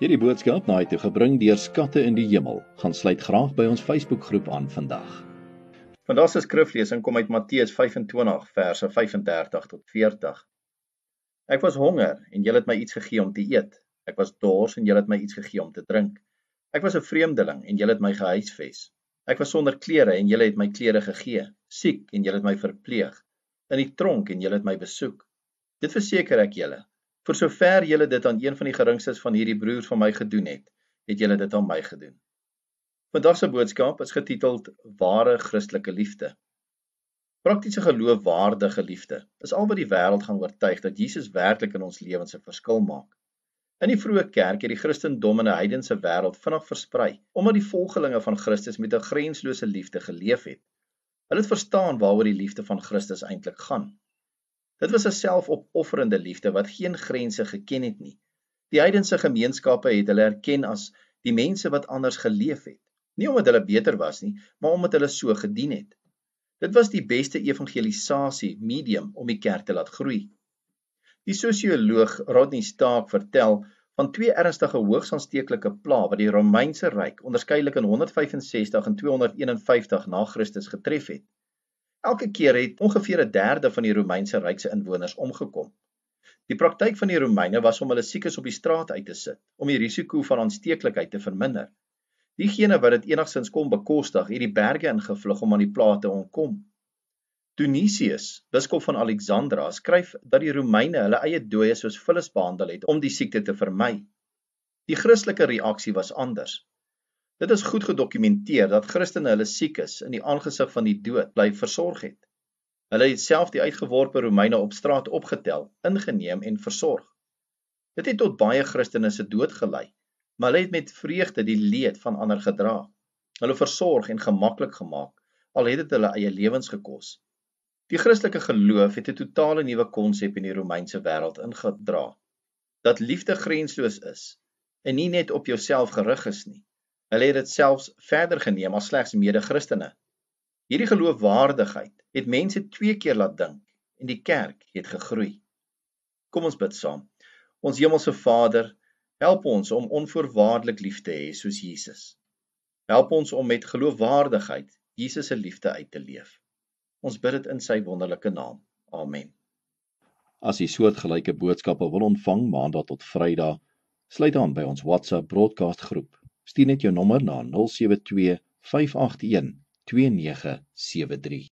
Hierdie boodskap na toe gebring deur Skatte in die Hemel. Gaan sluit graag by ons Facebookgroep aan vandag. Vandag se skriflesing kom uit Matteus 25 verse 35 tot 40. Ek was honger en julle het my iets gegee om te eet. Ek was dors en julle het my iets gegee om te drink. Ek was 'n vreemdeling en julle het my gehuisves. Ek was sonder klere en julle het my klere gegee. Siek en julle het my verpleeg. In die tronk en julle het my besoek. Dit verseker ek julle. Vir sover julle dit aan een van die geringstes van hierdie broers van my gedoen het julle dit aan my gedoen. Vandag se boodskap is getiteld Ware Christelike Liefde. Praktiese geloofwaardige liefde is al wat die wêreld gaan oortuig dat Jesus werklik in ons lewens 'n verskil maak. In die vroeë kerk het die Christendom in 'n heidense wêreld vinnig versprei, omdat die volgelinge van Christus met 'n grenslose liefde geleef het. Hulle het verstaan waaroor die liefde van Christus eintlik gaan. Dit was 'n selfopofferende liefde wat geen grense geken het nie. Die heidense gemeenskappe het hulle erken as die mense wat anders geleef het. Nie omdat hulle beter was nie, maar omdat hulle so gedien het. Dit was die beste evangelisasie medium om die kerk te laat groei. Die sosioloog Rodney Stark vertel van twee ernstige hoogs aansteeklike pla wat die Romeinse Ryk onderskeidelik in 165 en 251 na Christus getref het. Elke keer het ongeveer 1/3 van die Romeinse Ryk se inwoners omgekom. Die praktyk van die Romeine was om hulle siekes op die straat uit te sit, om die risiko van aansteeklikheid te verminder. Diegene wat dit enigstens kon bekostig, het die berge ingevlug om aan die plaag te ontkom. Dionysius, biskop van Alexandra, skryf dat die Romeine hulle eie dooies soos vullis behandel het om die siekte te vermy. Die Christelike reaksie was anders. Dit is goed gedokumenteer dat Christene hulle siekes in die aangesig van die dood bly versorg het. Hulle het self die uitgeworpe Romeine op straat opgetel, ingeneem en versorg. Dit het tot baie Christene se dood gelei, maar hulle het met vreugde die leed van ander gedra. Hulle versorg en gemaklik gemaak, al het dit hulle eie lewens gekos. Die Christelike geloof het 'n totale nuwe konsep in die Romeinse wêreld ingedra, dat liefde grensloos is en nie net op jouself gerig is nie. Hulle het dit selfs verder geneem as slegs mede-Christene. Hierdie geloofwaardigheid het mense 2 keer laat dink en die kerk het gegroei. Kom ons bid saam. Ons hemelse Vader, help ons om onvoorwaardelik lief te hê soos Jesus. Help ons om met geloofwaardigheid Jesus se liefde uit te leef. Ons bid dit in sy wonderlike naam. Amen. As jy soortgelyke boodskappe wil ontvang Maandag tot Vrydag, sluit aan by ons WhatsApp broadcast groep. Stuur net jou nommer na 072 581 2973.